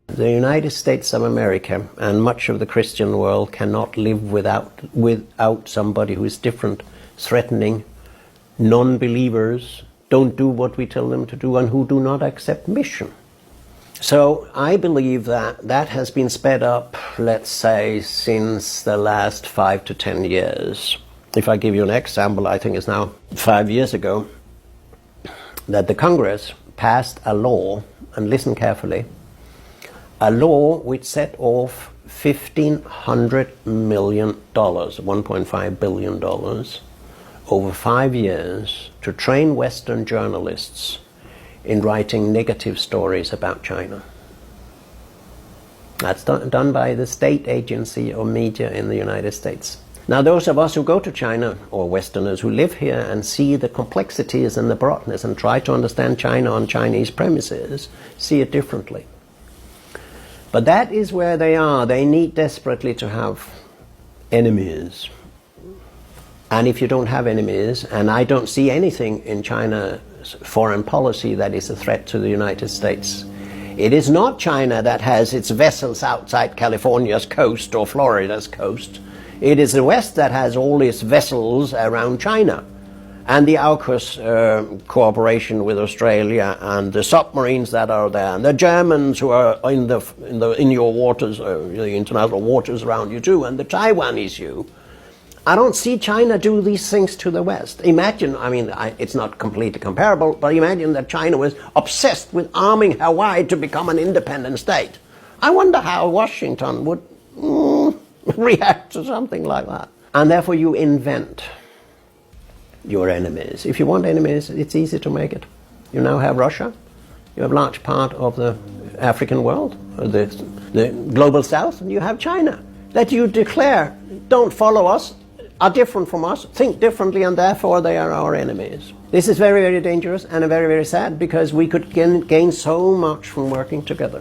The United States of America and much of the Christian world cannot live without somebody who is different, threatening, non-believers, don't do what we tell them to do, and who do not accept mission. So I believe that has been sped up, let's say, since the last 5 to 10 years. If I give you an example, I think it's now 5 years ago, that the Congress passed a law, and listen carefully, a law which set off $1,500 million, $1.5 billion, over 5 years to train Western journalists in writing negative stories about China. That's done by the state agency of media in the United States. Now, those of us who go to China, or Westerners who live here and see the complexities and the broadness and try to understand China on Chinese premises, see it differently. But that is where they are. They need desperately to have enemies. And if you don't have enemies, and I don't see anything in China's foreign policy that is a threat to the United States. It is not China that has its vessels outside California's coast or Florida's coast. It is the West that has all its vessels around China. And the AUKUS cooperation with Australia, and the submarines that are there, and the Germans who are in your waters, the international waters around you too, and the Taiwan issue. I don't see China do these things to the West. Imagine, it's not completely comparable, but imagine that China was obsessed with arming Hawaii to become an independent state. I wonder how Washington would react to something like that. And therefore you invent your enemies. If you want enemies, it's easy to make it. You now have Russia. You have a large part of the African world, the global south, and you have China. That you declare, don't follow us, are different from us, think differently, and therefore they are our enemies. This is very, very dangerous and very, very sad, because we could gain so much from working together.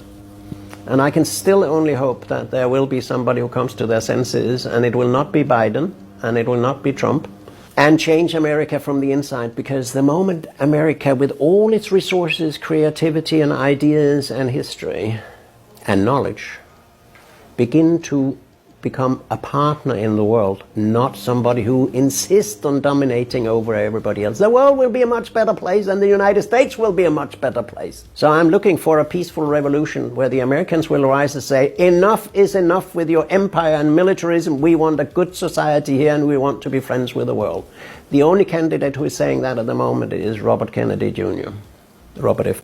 And I can still only hope that there will be somebody who comes to their senses, and it will not be Biden, and it will not be Trump, and change America from the inside. Because the moment America, with all its resources, creativity and ideas and history and knowledge, begin to become a partner in the world, not somebody who insists on dominating over everybody else, the world will be a much better place, and the United States will be a much better place. So I'm looking for a peaceful revolution where the Americans will rise and say, enough is enough with your empire and militarism. We want a good society here, and we want to be friends with the world. The only candidate who is saying that at the moment is Robert Kennedy Jr., Robert F.